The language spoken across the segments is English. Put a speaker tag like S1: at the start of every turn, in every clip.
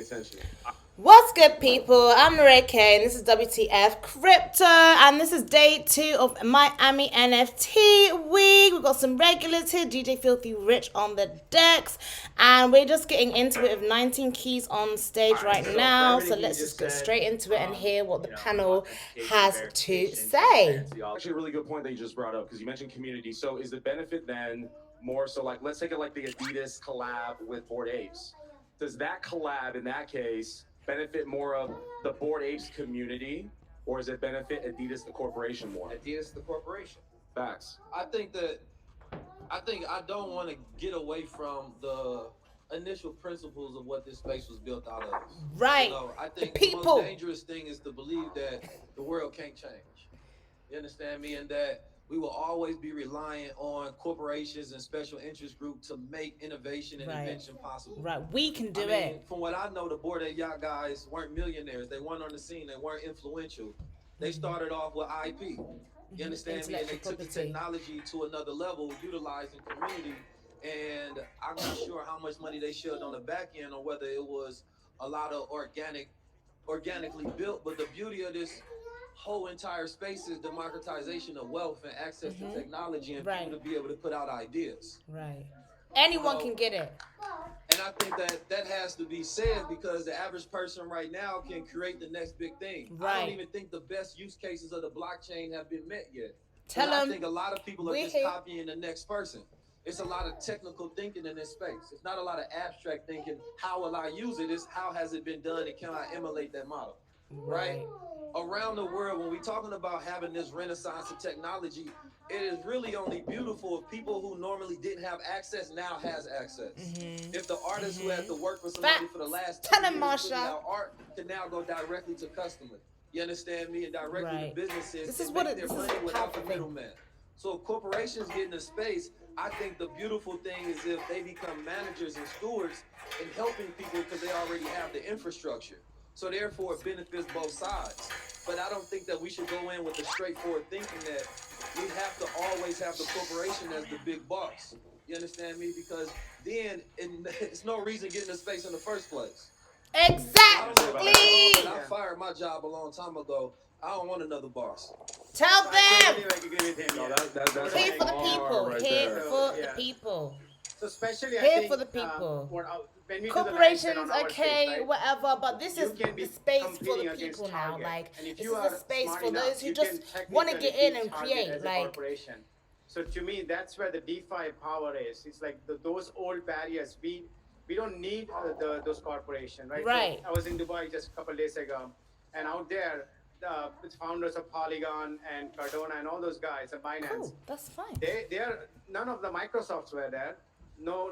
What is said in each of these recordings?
S1: attention.
S2: What's good, people? I'm Maria K, and this is WTF Crypto, and this is day 2 of Miami NFT week. We've got some regulars here, DJ Filthy Rich on the decks, and we're just getting into it with 19 keys on stage right now. So let's just go straight into it and hear what the panel has to say.
S1: Actually, a really good point that you just brought up because you mentioned community. So is the benefit then more so like let's take it like the Adidas collab with Bored Apes? Does that collab in that case benefit more of the Bored Apes community, or does it benefit Adidas the corporation more?
S3: Adidas the corporation.
S1: Facts.
S3: I think I don't want to get away from the initial principles of what this space was built out of.
S2: Right.
S3: I think
S2: the
S3: most
S2: people.
S3: dangerous thing is to believe that the world can't change. You understand me? And that we will always be reliant on corporations and special interest groups to make innovation and invention possible.
S2: Right, we can do it.
S3: From what I know, the Bored Ape Yacht guys weren't millionaires. They weren't on the scene. They weren't influential. They started off with IP. You understand me? And they took the technology to another level, utilizing community. And I'm not sure how much money they shelled on the back end or whether it was a lot of organically built. But the beauty of this whole entire space is democratization of wealth and access to technology and people to be able to put out ideas.
S2: Right. Anyone can get it.
S3: And I think that has to be said because the average person right now can create the next big thing.
S2: Right.
S3: I don't even think the best use cases of the blockchain have been met yet.
S2: I
S3: think a lot of people are just copying the next person. It's a lot of technical thinking in this space. It's not a lot of abstract thinking. How will I use it? It's how has it been done and can I emulate that model? Right? Around the world, when we're talking about having this renaissance of technology, it is really only beautiful if people who normally didn't have access now has access. If the artist who had to work for somebody for the last 10 years putting out art can now go directly to customers. You understand me? And directly to businesses.
S2: This is what
S3: their money without the middleman. So if corporations get into space, I think the beautiful thing is if they become managers and stewards in helping people because they already have the infrastructure. So therefore, it benefits both sides. But I don't think that we should go in with the straightforward thinking that we have to always have the corporation as the big boss. You understand me? Because then it's no reason getting in space in the first place.
S2: Exactly.
S3: I fired my job a long time ago. I don't want another boss.
S2: Tell them.
S1: That's
S2: Here for the people.
S1: Right
S2: Here
S1: there.
S2: for the people.
S4: So especially
S2: Here for the people.
S4: When we
S2: Corporations,
S4: do
S2: okay,
S4: space, right?
S2: whatever, but this is the space for the
S4: against
S2: people now.
S4: Target.
S2: Like,
S4: and if
S2: this
S4: you
S2: is
S4: are
S2: a space
S4: smart
S2: for
S4: enough,
S2: those who
S4: you
S2: just
S4: can
S2: want to get
S4: technically
S2: in and
S4: beat Target
S2: create.
S4: as a
S2: Like,
S4: corporation. So to me, that's where the DeFi power is. It's like those old barriers. We don't need those corporations, right?
S2: Right.
S4: So I was in Dubai just a couple of days ago, and out there, the founders of Polygon and Cardone and all those guys at Binance.
S2: cool, that's fine.
S4: They are none of the Microsofts were there. No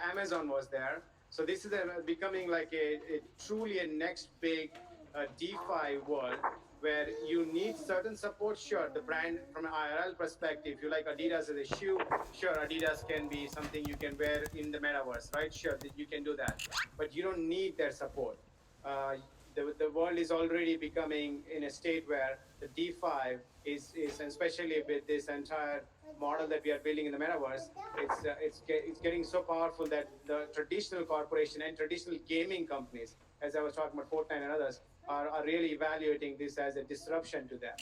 S4: Amazon was there. So this is becoming like a truly a next big DeFi world where you need certain support. Sure, the brand from an IRL perspective, you like Adidas as a shoe. Sure, Adidas can be something you can wear in the metaverse, right? Sure, you can do that, but you don't need their support. The world is already becoming in a state where the DeFi is especially with this entire model that we are building in the metaverse, it's getting so powerful that the traditional corporation and traditional gaming companies, as I was talking about Fortnite and others, are really evaluating this as a disruption to them.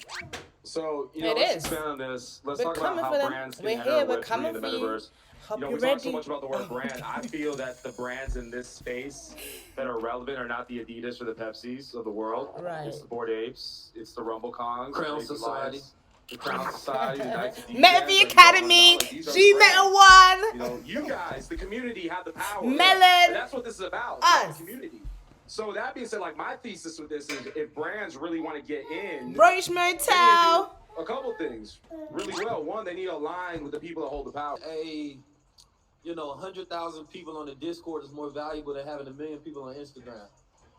S1: So,
S2: It
S1: let's
S2: is.
S1: expand on this. Let's
S2: We're
S1: talk about
S2: coming
S1: how
S2: for them.
S1: brands can
S2: We're
S1: enter
S2: here. We're
S1: Web3
S2: coming
S1: in the
S2: for you.
S1: metaverse.
S2: Hope
S1: We
S2: you're
S1: talk so
S2: ready.
S1: much about the word brand. I feel that the brands in this space that are relevant are not the Adidas or the Pepsis of the world.
S2: Right.
S1: It's the Bored Apes. It's the Rumble Kongs.
S3: Crown
S1: Crazy
S3: Society.
S1: Lions, the Crown Society. The Knights of
S2: Metav
S1: DJs,
S2: Academy,
S1: these are
S2: Gmeta
S1: brands.
S2: 1.
S1: You guys, the community, have the power.
S2: Melon.
S1: And that's what this is about. It's about
S2: Us.
S1: the community. So that being said, like my thesis with this is if brands really want to get in,
S2: Roach
S1: they need to
S2: Motel.
S1: do a couple things really well. One, they need to align with the people that hold the power.
S3: 100,000 people on the Discord is more valuable than having 1 million people on Instagram.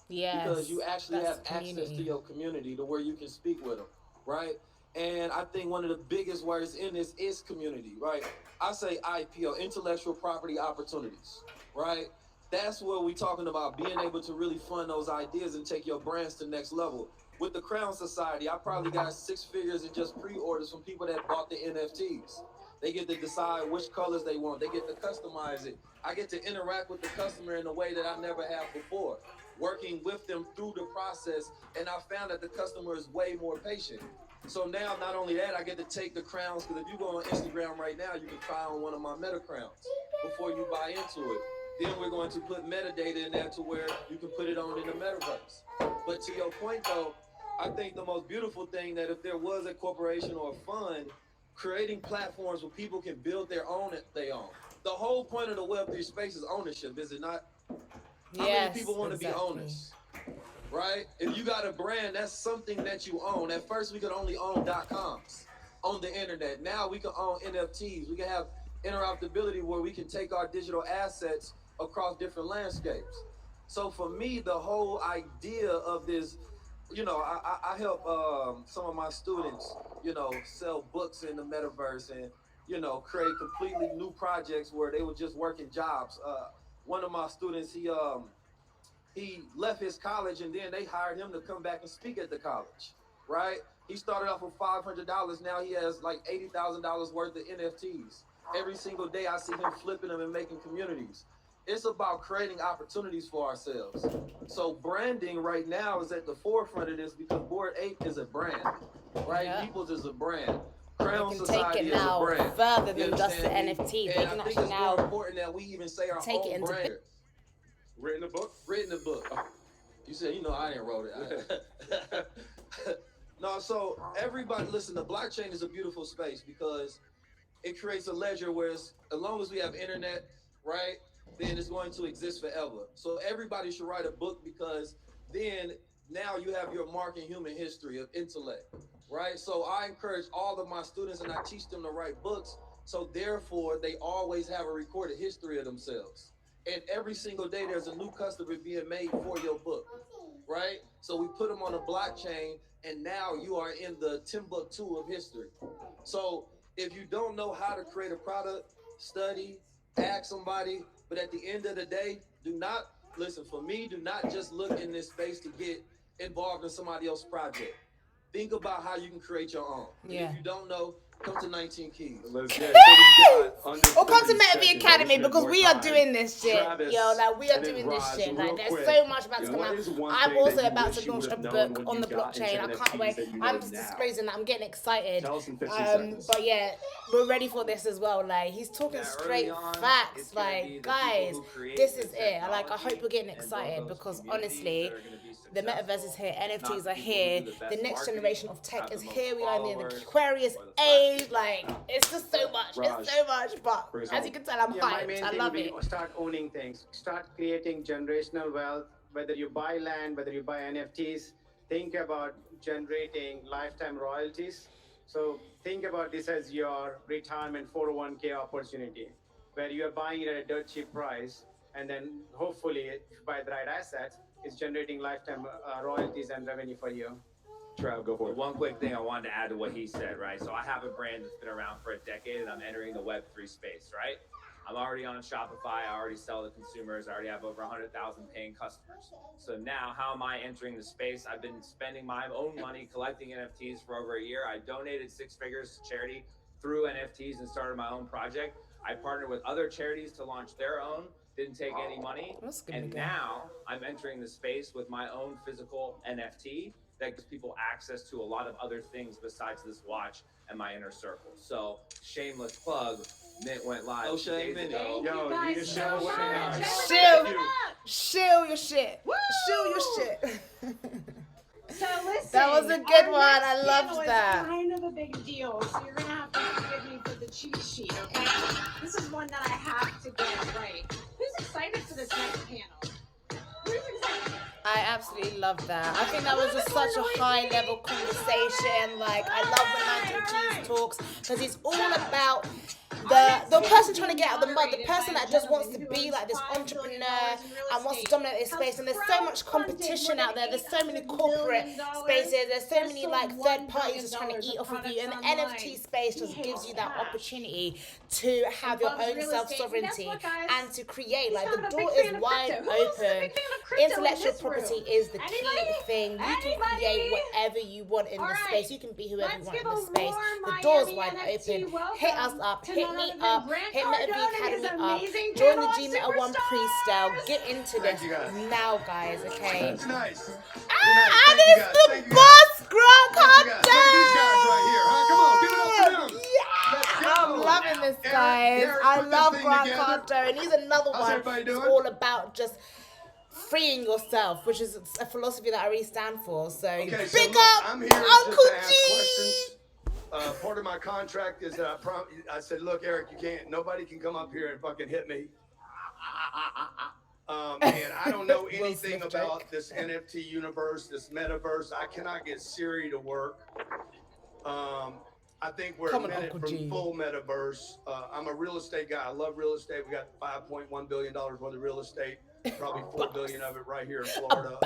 S2: Yes.
S3: Because you actually
S2: that's
S3: have access to your community to where you can speak with them, right? And I think one of the biggest words in this is community, right? I say IP, or intellectual property opportunities, right? That's what we're talking about, being able to really fund those ideas and take your brands to the next level. With the Crown Society, I probably got 6 figures in just pre-orders from people that bought the NFTs. They get to decide which colors they want. They get to customize it. I get to interact with the customer in a way that I never have before. working with them through the process, and I found that the customer is way more patient. So now, not only that, I get to take the crowns, because if you go on Instagram right now, you can try on one of my Meta crowns before you buy into it. Then we're going to put metadata in there to where you can put it on in the Metaverse. But to your point, though, I think the most beautiful thing that if there was a corporation or a fund creating platforms where people can build their own, they own. The whole point of the Web3 space is ownership, is it not? How many people want to be owners? Right? If you got a brand, that's something that you own. At first, we could only own .coms on the internet. Now we can own NFTs. We can have interoperability where we can take our digital assets across different landscapes. So for me, the whole idea of this, you know, I help some of my students, you know, sell books in the Metaverse and, you know, create completely new projects where they were just working jobs. One of my students, he left his college and then they hired him to come back and speak at the college, right? He started off with $500. Now he has like $80,000 worth of NFTs. Every single day I see him flipping them and making communities. It's about creating opportunities for ourselves. So branding right now is at the forefront of this because Bored Ape is a brand, right?
S2: Yeah.
S3: People's is a brand. Crown
S2: They can
S3: Society
S2: take it
S3: is a
S2: now
S3: brand.
S2: further than
S3: You
S2: just the
S3: understand me?
S2: NFT. They
S3: And
S2: can
S3: I think
S2: actually
S3: it's
S2: now
S3: more important that we even say our
S2: take it
S3: own
S2: into
S3: brand.
S1: Written a book?
S3: Written a book. You said, you know, I didn't wrote it. No, so everybody, listen, the blockchain is a beautiful space because it creates a ledger where as long as we have internet, right, then it's going to exist forever. So everybody should write a book because then now you have your mark in human history of intellect, right? So I encourage all of my students and I teach them to write books. So therefore, they always have a recorded history of themselves. And every single day, there's a new customer being made for your book, right? So we put them on a blockchain, and now you are in the Timbuktu of history. So if you don't know how to create a product, study, ask somebody, but at the end of the day, do not, listen, for me, do not just look in this space to get involved in somebody else's project. Think about how you can create your own.
S2: Yeah.
S3: If you don't know, come to 19 Keys.
S1: Let's get it.
S2: or come to Metav Academy because we are doing this shit.
S1: Travis,
S2: Yo, like we are
S1: and then
S2: doing this
S1: Raj,
S2: shit.
S1: real
S2: Like there's
S1: quick,
S2: so much about to come
S1: what
S2: out.
S1: is one
S2: I'm
S1: thing
S2: also
S1: that you
S2: about
S1: wish
S2: to
S1: you
S2: launch
S1: would
S2: a
S1: have known
S2: book
S1: when
S2: on the
S1: you got
S2: blockchain. I
S1: into
S2: can't wait.
S1: NFTs that you know
S2: I'm just
S1: now?
S2: disclosing that I'm getting excited.
S1: Tell us in 15 seconds.
S2: But yeah, we're ready for this as well. Like he's talking
S5: Yeah,
S2: straight
S5: early on,
S2: facts.
S5: it's gonna be
S2: Like
S5: the
S2: guys,
S5: people who create
S2: this
S5: the
S2: is it. Like I hope
S5: technology
S2: we're getting
S5: and build
S2: excited
S5: those
S2: because
S5: communities
S2: honestly,
S5: that are gonna be
S2: the Metaverse is here,
S5: successful.
S2: NFTs
S5: Not
S2: are
S5: people who
S2: here,
S5: do the best
S2: the next
S5: marketing,
S2: generation of tech
S5: have
S2: is
S5: the most
S2: here, we are in the
S5: followers,
S2: Aquarius
S5: or the
S2: age,
S5: fastest.
S2: like, it's just so much,
S1: Raj,
S2: it's so much, but
S1: bring us
S2: as
S1: home.
S2: you can tell, I'm
S4: Yeah, my
S2: hyped,
S4: main
S2: I
S4: thing
S2: love
S4: would
S2: it.
S4: be start owning things. Start creating generational wealth. Whether you buy land, whether you buy NFTs, think about generating lifetime royalties. So think about this as your retirement 401k opportunity, where you are buying it at a dirt cheap price, and then hopefully, if you buy the right assets, it's generating lifetime royalties and revenue for you.
S1: Trav, go for it.
S5: One quick thing I wanted to add to what he said, right? So I have a brand that's been around for a decade and I'm entering the Web3 space, right? I'm already on Shopify. I already sell to consumers. I already have over 100,000 paying customers. So now how am I entering the space? I've been spending my own money collecting NFTs for over a year. I donated 6 figures to charity through NFTs and started my own project. I partnered with other charities to launch their own, didn't take any money.
S2: That's good
S5: And
S2: to go.
S5: now I'm entering the space with my own physical NFT that gives people access to a lot of other things besides this watch and my inner circle. So shameless plug, Mint went live
S3: No shame
S5: days
S3: in it.
S5: ago.
S6: Thank
S1: Yo,
S6: you guys
S1: you
S6: so
S1: show
S6: much.
S1: what it is.
S6: Everybody
S2: Shill.
S6: give it up.
S2: Shill your shit, shill your shit.
S6: So listen,
S2: That was a good
S6: our
S2: one.
S6: next
S2: I loved
S6: panel is
S2: that.
S6: kind of a big deal, so you're gonna have to forgive me for the cheat sheet, okay? This is one that I have to get right. Who's excited for this next panel? Who's excited?
S2: I absolutely love that. I think that was just such a high level conversation. Like I love when Nigel Keys talks because it's all about the person trying to get out of the mud, the person that just wants to be like this entrepreneur and wants to dominate this space. And there's so much competition out there. There's so many corporate spaces. There's so many like third parties just trying to eat off of you. And the NFT space just gives you that opportunity to have your own self-sovereignty and to create. Like the door is wide open. Intellectual property is the key thing. You can create whatever you want in the space. You can be whoever you want in the space. The door's wide open. Hit us up. Hit hit
S6: none
S2: me
S6: other than
S2: up.
S6: Grant
S2: Hit Metav
S6: Cardone and
S2: Academy
S6: his
S2: up.
S6: amazing
S2: Join the
S6: panel of
S2: Gmeta 1
S6: superstars.
S2: pre-style. Get into
S4: Thank
S2: this
S4: you, guys.
S2: now, guys, okay?
S4: You're nice. You're
S2: Ah, and
S4: nice. Thank you,
S2: it's
S4: guys.
S2: the
S4: Thank you, guys.
S2: boss, Grant
S4: Thank you, guys. Look at these guys
S2: Cardone!
S4: right here. Huh? Come on, give it up for them.
S2: Yeah,
S4: Let's
S2: I'm
S4: go.
S2: loving this,
S4: Eric,
S2: guys.
S4: Derek,
S2: I
S4: put this
S2: love
S4: thing
S2: Grant
S4: together.
S2: Cardone. He's another
S4: How's
S2: one.
S4: everybody
S2: It's
S4: doing?
S2: all about just freeing yourself, which is a philosophy that I really stand for. So,
S4: Okay, so
S2: big
S4: look,
S2: up,
S4: I'm here just
S2: Uncle
S4: to ask
S2: G.
S4: questions. Part of my contract is that I said, look, Eric, nobody can come up here and fucking hit me. And I don't know
S2: Will
S4: anything
S2: Smith
S4: about
S2: joke.
S4: this NFT universe, this metaverse. I cannot get Siri to work. I think we're
S2: Come
S4: a
S2: on,
S4: minute
S2: Uncle
S4: from
S2: G.
S4: full metaverse. I'm a real estate guy. I love real estate. We got $5.1 billion worth of real estate. Probably $4 billion of it right here in Florida,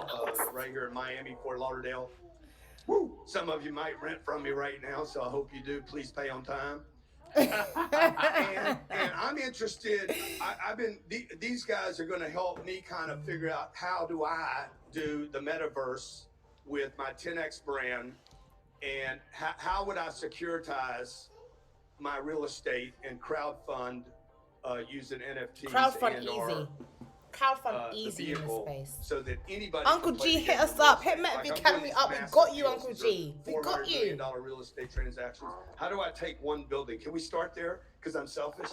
S4: right here in Miami, Fort Lauderdale. Woo. Some of you might rent from me right now, so I hope you do. Please pay on time. and I'm interested. These guys are going to help me kind of figure out how do I do the metaverse with my 10x brand, and how would I securitize my real estate and crowdfund using NFTs
S2: Crowdfund
S4: and or,
S2: easy. Crowdfund
S4: the
S2: easy in this
S4: vehicle,
S2: space.
S4: so that anybody
S2: Uncle
S4: can play
S2: G,
S4: the
S2: hit
S4: game
S2: us
S4: of real
S2: up. Hit
S4: estate.
S2: Metav
S4: Like, I'm
S2: Academy
S4: doing
S2: up.
S4: these
S2: We
S4: massive
S2: got you,
S4: deals.
S2: Uncle
S4: These
S2: G.
S4: are
S2: We got
S4: $400 million
S2: you.
S4: real estate transactions. How do I take one building? Can we start there? Because I'm selfish.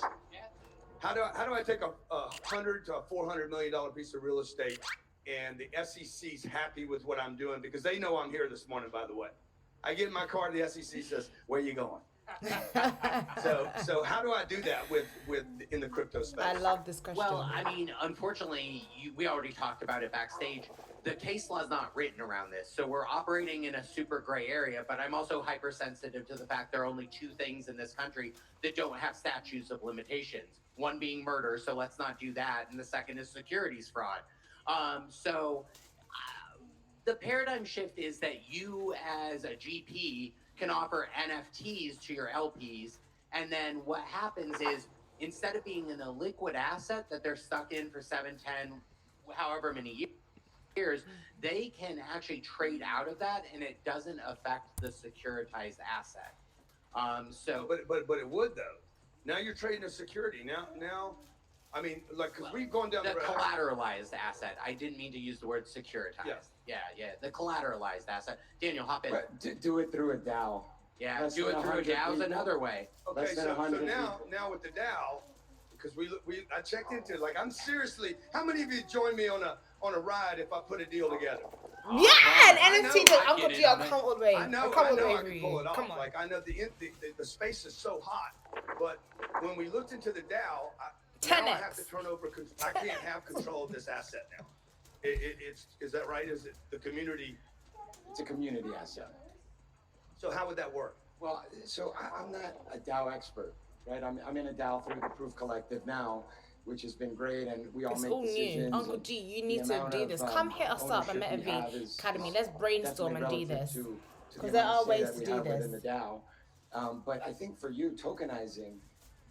S4: How do I take a $100 to $400 million piece of real estate, and the SEC's happy with what I'm doing because they know I'm here this morning. By the way, I get in my car. The SEC says, "Where you going?" So how do I do that with in the crypto space?
S2: I love this question.
S7: Well, I mean, unfortunately, we already talked about it backstage. The case law is not written around this, so we're operating in a super gray area. But I'm also hypersensitive to the fact there are only two things in this country that don't have statutes of limitations. One being murder, so let's not do that, and the second is securities fraud. The paradigm shift is that you, as a GP, can offer NFTs to your LPs, and then what happens is, instead of being an illiquid asset that they're stuck in for 7, 10, however many years, they can actually trade out of that, and it doesn't affect the securitized asset.
S4: But it would though. Now you're trading a security. Now, I mean, like, because we've gone down
S7: The
S4: the road.
S7: collateralized asset. I didn't mean to use the word securitized. Yeah. The collateralized asset. Daniel, hop in.
S8: But do it through a DAO.
S7: Yeah,
S8: Less
S7: do
S8: than
S7: it through a
S8: 100
S7: DAO is
S8: people.
S7: another way.
S4: Okay,
S8: Less than
S4: so
S8: 100
S4: now
S8: people.
S4: with the DAO, because I checked into it. Like, I'm seriously. How many of you join me on a ride if I put a deal together?
S2: Yeah, and
S4: I
S2: NFT,
S4: know,
S2: though,
S7: I
S2: Uncle
S7: get
S2: G,
S7: it,
S2: I'll
S7: I'm
S2: come all the way.
S4: I know
S2: I'll come all the way
S4: I
S2: for
S4: can
S2: you.
S4: pull it off.
S2: Come on.
S4: Like, I know the space is so hot, but when we looked into the DAO, now I have to
S2: 10x.
S4: turn over. I can't have control of this asset now. Is that right? Is it the community?
S8: It's a community asset.
S4: So how would that work?
S8: Well, so I'm not a DAO expert, right? I'm in a DAO through the Proof Collective now, which has been great, and we all
S2: It's
S8: make
S2: all
S8: decisions.
S2: new. Uncle
S8: and
S2: G, you
S8: the
S2: need to
S8: amount
S2: do
S8: of,
S2: this. Come hit us up at
S8: ownership we have
S2: Metav
S8: is
S2: Academy. Let's brainstorm and
S8: definitely
S2: do
S8: relative
S2: this.
S8: to the
S2: 'Cause there are
S8: amount of say
S2: ways
S8: that
S2: to
S8: we
S2: do
S8: have
S2: this.
S8: within the DAO. But I think for you, tokenizing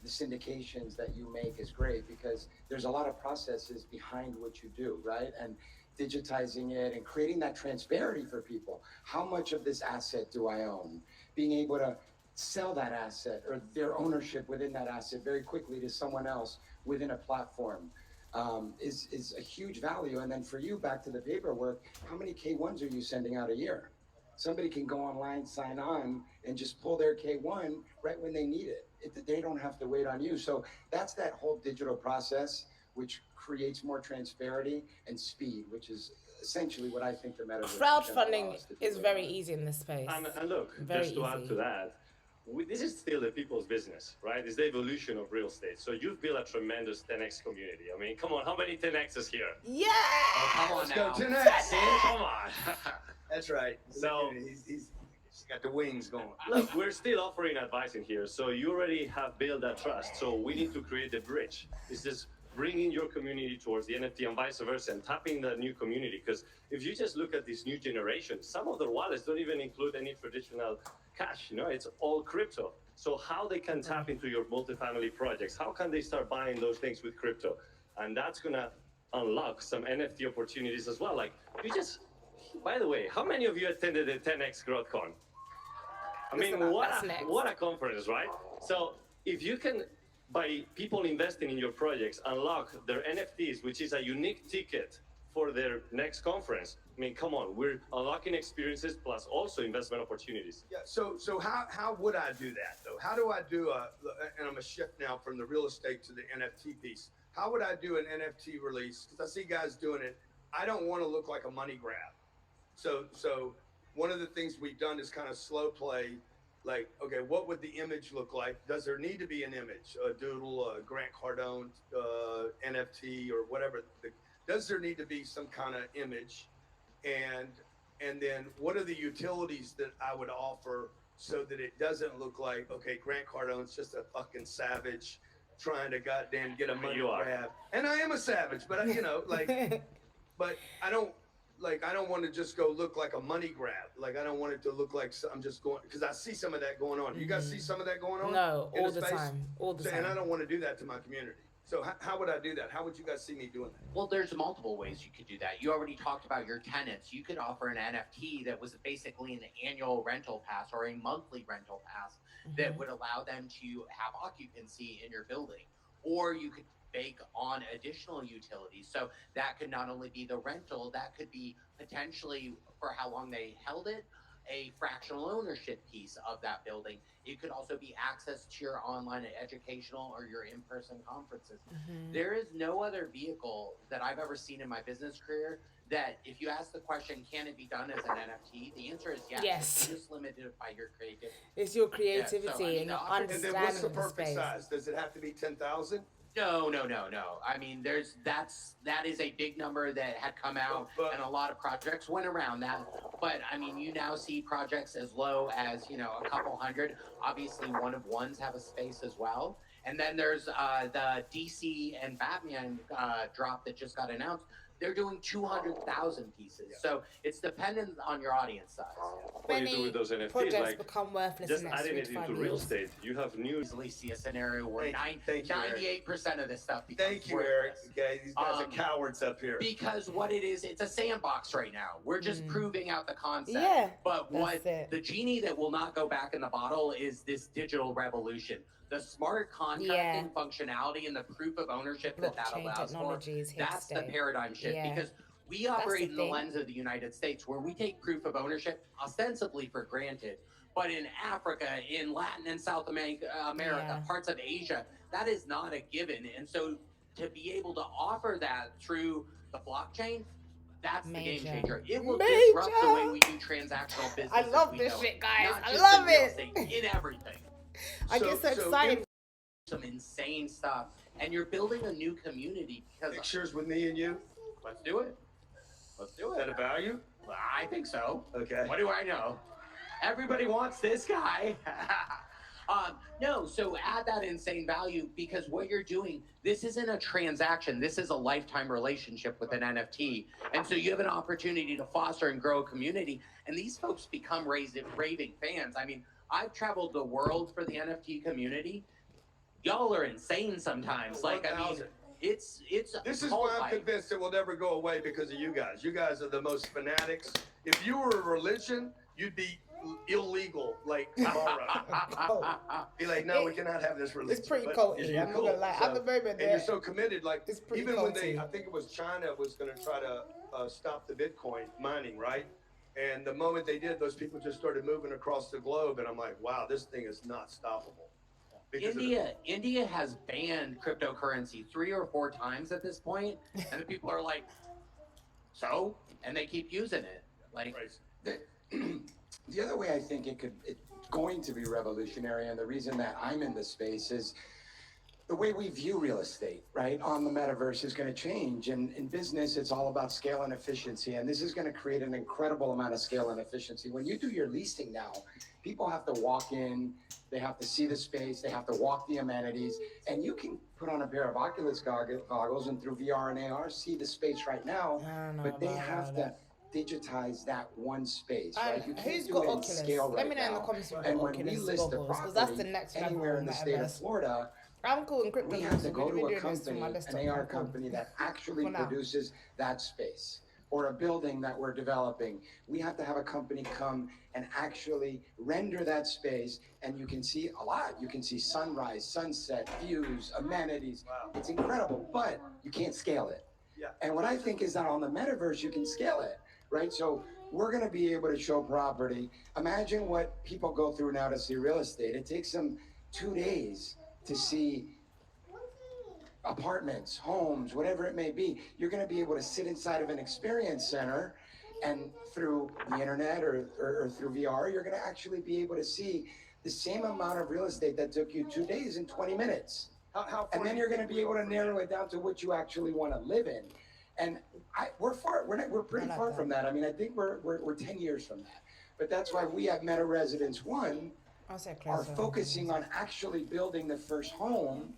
S8: the syndications that you make is great because there's a lot of processes behind what you do, right? And digitizing it and creating that transparency for people. How much of this asset do I own? Being able to sell that asset or their ownership within that asset very quickly to someone else within a platform is a huge value. And then for you, back to the paperwork, how many K1s are you sending out a year? Somebody can go online, sign on, and just pull their K1 right when they need it. They don't have to wait on you. So that's that whole digital process, which creates more transparency and speed, which is essentially what I think the metaverse is gonna allow
S2: Crowdfunding
S8: us to do
S2: is
S8: right
S2: very
S8: now.
S2: easy in this space.
S9: And look,
S2: Very
S9: just to add
S2: easy.
S9: to that, this is still the people's business, right? It's the evolution of real estate. So you've built a tremendous 10x community. I mean, come on, how many 10x's here?
S2: Yeah!
S7: Oh, come on
S4: Let's
S7: now.
S4: go 10x.
S9: Come on.
S4: That's right.
S9: So-
S4: he's got the wings going.
S9: Look, we're still offering advice in here. So you already have built that trust. So we need to create the bridge. It's just bringing your community towards the NFT and vice versa and tapping that new community. Because if you just look at this new generation, some of their wallets don't even include any traditional cash, it's all crypto. So how they can tap into your multifamily projects, how can they start buying those things with crypto? And that's gonna unlock some NFT opportunities as well. Like, by the way, how many of you attended the 10X GrowthCon? I mean,
S2: Listen up, that's next.
S9: what a conference, right? So if you can by people investing in your projects, unlock their NFTs, which is a unique ticket for their next conference. I mean, come on, we're unlocking experiences plus also investment opportunities.
S10: Yeah. So how would I do that though? How do I do and I'm a shift now from the real estate to the NFT piece. How would I do an NFT release? Because I see guys doing it. I don't want to look like a money grab. So one of the things we've done is kind of slow play. Like, okay, what would the image look like? Does there need to be an image, a doodle, a Grant Cardone NFT or whatever? Does there need to be some kind of image? And then what are the utilities that I would offer so that it doesn't look like, okay, Grant Cardone's just a fucking savage trying to goddamn get a money grab. And I am a savage, but you know, like, but I don't want to just go look like a money grab. Like, I don't want it to look like I'm just going, because I see some of that going on. You guys see some of that going on?
S2: No, all the time.
S10: And I don't want to do that to my community. So how would I do that? How would you guys see me doing that?
S7: Well, there's multiple ways you could do that. You already talked about your tenants. You could offer an NFT that was basically an annual rental pass or a monthly rental pass that would allow them to have occupancy in your building. Or you could bake on additional utilities. So that could not only be the rental, that could be potentially for how long they held it, a fractional ownership piece of that building. It could also be access to your online educational or your in-person conferences. There is no other vehicle that I've ever seen in my business career that if you ask the question, can it be done as an NFT? The answer is yes.
S2: Yes.
S7: It's just limited by your creativity.
S2: It's your creativity
S7: Yeah, so, I mean,
S2: and your
S10: And
S2: understanding
S10: then what's the
S2: of the
S10: perfect
S2: space.
S10: size? Does it have to be 10,000?
S7: No. I mean, that is a big number that had come out, and a lot of projects went around that. But I mean, you now see projects as low as, you know, a couple hundred. Obviously, one of ones have a space as well. And then there's the DC and Batman drop that just got announced. They're doing 200,000 pieces. Yeah. So it's dependent on your audience size.
S9: What do you do with those NFTs?
S2: Projects
S9: Like,
S2: become worthless
S9: just
S2: in the next
S9: adding
S2: 3
S9: it
S2: to 5
S9: into real
S2: years.
S9: estate, you have new.
S7: Easily see a scenario where
S10: Thank you,
S7: 98% of this stuff becomes
S10: Thank you, Eric.
S7: worthless.
S10: Okay, these guys are cowards up here.
S7: Because what it is, it's a sandbox right now. We're just proving out the concept.
S2: Yeah,
S7: But what
S2: that's it.
S7: the genie that will not go back in the bottle is this digital revolution. The smart contracting functionality and the proof of ownership that
S2: Blockchain
S7: allows for,
S2: technology is here to
S7: that's the
S2: stay.
S7: paradigm shift.
S2: Yeah.
S7: Because we operate in the
S2: thing.
S7: lens of the United States where we take proof of ownership ostensibly for granted. But in Africa, in Latin and South America, parts of Asia, that is not a given. And so to be able to offer that through the blockchain, that's the game changer. It will disrupt the way we do transactional business.
S2: I love this shit, guys.
S7: Not
S2: I
S7: just
S2: love
S7: in real
S2: it.
S7: estate, in everything.
S2: I get so excited.
S7: Some insane stuff. And you're building a new community because
S10: Pictures with me and you?
S7: let's do it. Let's do
S10: Is that a
S7: it.
S10: value?
S7: I think so.
S10: Okay.
S7: What do I know? Everybody wants this guy. No, so add that insane value because what you're doing, this isn't a transaction. This is a lifetime relationship with an NFT. And so you have an opportunity to foster and grow a community. And these folks become raving fans. I mean, I've traveled the world for the NFT community. Y'all are insane sometimes. Like, I mean, it's
S10: This is why I'm convinced it will never go away because of you guys. You guys are the most fanatics. If you were a religion, you'd be illegal like tomorrow. Be like, no, we cannot have this religion.
S2: It's pretty
S10: But
S2: culty.
S10: you're
S2: I'm not
S10: cool.
S2: gonna lie. At the moment,
S10: and you're so committed. Like,
S2: it's pretty
S10: even when they,
S2: culty.
S10: I think it was China was going to try to stop the Bitcoin mining, right? And the moment they did, those people just started moving across the globe. And I'm like, wow, this thing is not stoppable.
S7: India has banned cryptocurrency 3 or 4 times at this point, and the people are like, so, and they keep using it. Like,
S8: the other way I think it's going to be revolutionary, and the reason that I'm in this space is the way we view real estate, right, on the metaverse is going to change. And in business, it's all about scale and efficiency. And this is going to create an incredible amount of scale and efficiency. When you do your leasing now, people have to walk in, they have to see the space, they have to walk the amenities, and you can put on a pair of Oculus goggles and through VR and AR see the space right now, but they have to digitize that one space, right? You can't do it in scale right now.
S2: Let me know in the comments what
S8: And when
S2: Oculus
S8: we list the
S2: goggles, because that's the
S8: property
S2: next level
S8: anywhere in the state of
S2: metaverse.
S8: Florida,
S2: I'm cool in crypto.
S8: we have to go to a
S2: doing this for
S8: company,
S2: my
S8: an
S2: desktop.
S8: AR
S2: I'm cool.
S8: company that actually
S2: For now.
S8: produces that space. or a building that we're developing, we have to have a company come and actually render that space, and you can see a lot. You can see sunrise, sunset, views, amenities.
S10: Wow.
S8: It's incredible, but you can't scale it.
S10: Yeah.
S8: And what I think is that on the metaverse, you can scale it, right? So we're going to be able to show property. Imagine what people go through now to see real estate. It takes them 2 days to see apartments, homes, whatever it may be. You're going to be able to sit inside of an experience center, and through the internet or through VR, you're going to actually be able to see the same amount of real estate that took you 2 days in 20 minutes.
S10: How
S8: And then you're going to be able to narrow it down to what you actually want to live in. And we're pretty far from that. I mean, I think we're 10 years from that. But that's why we at Meta Residence One are focusing on actually building the first home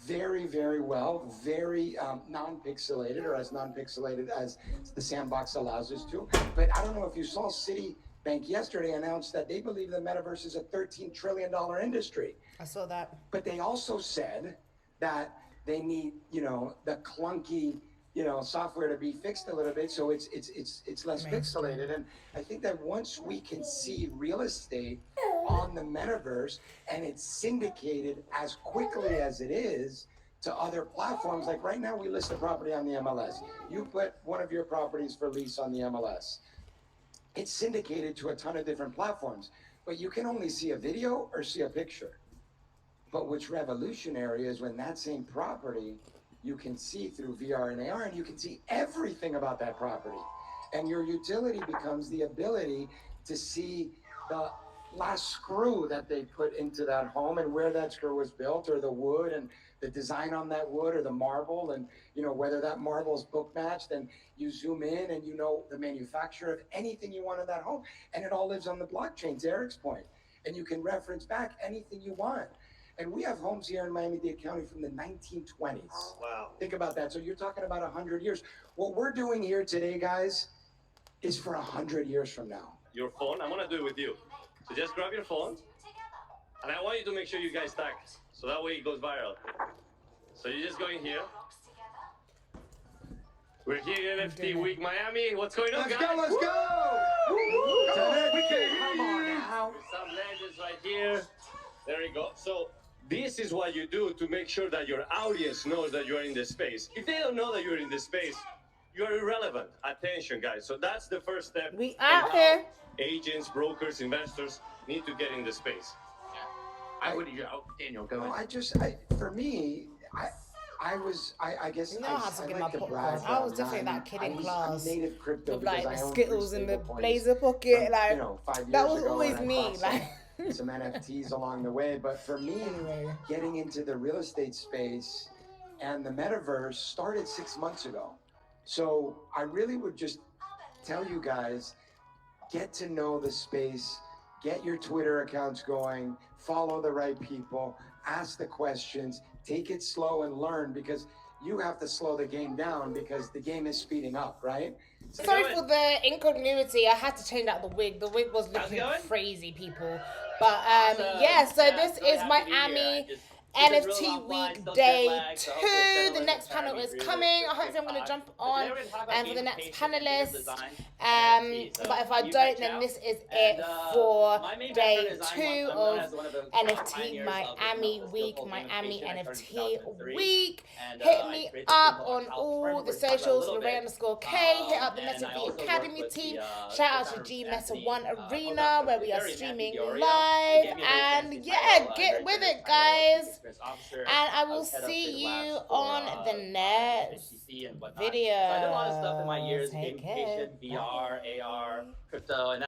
S8: very, very well, very non-pixelated, or as non-pixelated as the sandbox allows us to. But I don't know if you saw Citibank yesterday announced that they believe the metaverse is a $13 trillion industry.
S2: I saw that.
S8: But they also said that they need, the clunky, software to be fixed a little bit, so it's less pixelated. And I think that once we can see real estate on the metaverse and it's syndicated as quickly as it is to other platforms, like right now we list a property on the MLS. You put one of your properties for lease on the MLS. It's syndicated to a ton of different platforms, but you can only see a video or see a picture. But what's revolutionary is when that same property you can see through VR and AR, and you can see everything about that property. And your utility becomes the ability to see the last screw that they put into that home and where that screw was built, or the wood and the design on that wood, or the marble, and whether that marble is book matched, and you zoom in and the manufacturer of anything you want in that home, and it all lives on the blockchain, to Eric's point. And you can reference back anything you want. And we have homes here in Miami-Dade County from the 1920s.
S10: Wow.
S8: Think about that. So you're talking about 100 years. What we're doing here today, guys, is for 100 years from now.
S9: Your phone, I'm gonna do it with you. So just grab your phone, and I want you to make sure you guys tag, so that way it goes viral. So you just go in here. We're here in NFT Week Miami. What's going on, guys?
S10: Let's go!
S9: We can come on now. Some legends right here. There you go. So this is what you do to make sure that your audience knows that you're in the space. If they don't know that you're in the space, you're irrelevant. Attention, guys. So that's the first step.
S2: We out here.
S9: Agents, brokers, investors need to get in the space.
S7: Daniel, go
S8: Well,
S7: ahead.
S8: for me, I guess
S2: You know how to
S8: I
S2: get
S8: like
S2: my
S8: to brag
S2: popcorn. I was
S8: that
S2: definitely
S8: I'm
S2: that kid in
S8: I'm
S2: class
S8: native crypto
S2: with like
S8: because
S2: the
S8: I own
S2: Skittles
S8: three
S2: in the
S8: stablecoins
S2: blazer pocket,
S8: from,
S2: like
S8: 5 years
S2: that was
S8: ago,
S2: always
S8: and I
S2: me.
S8: bought some NFTs along the way. But for me,
S2: Anyway.
S8: getting into the real estate space and the metaverse started 6 months ago. So I really would just tell you guys, get to know the space, get your Twitter accounts going, follow the right people, ask the questions, take it slow and learn, because you have to slow the game down because the game is speeding up, right?
S2: Sorry for the incongruity. I had to change out the wig. The wig was looking crazy, people. But yeah, so this is Miami NFT Week Day 2. The next panel is coming. Hopefully I'm going to jump on for the next panelist. But if I don't, then this is it for Day 2 of NFT Miami Week, Miami NFT Week. Hit me up on all the socials, Lorraine_K. Hit up the Meta V Academy team. Shout out to Gmeta 1 Arena, where we are streaming live. And yeah, get with it, guys. And I will see you on the next video.
S11: So I did a lot of stuff in my years,
S2: Take
S11: gamification,
S2: care.
S11: VR, AR, crypto, and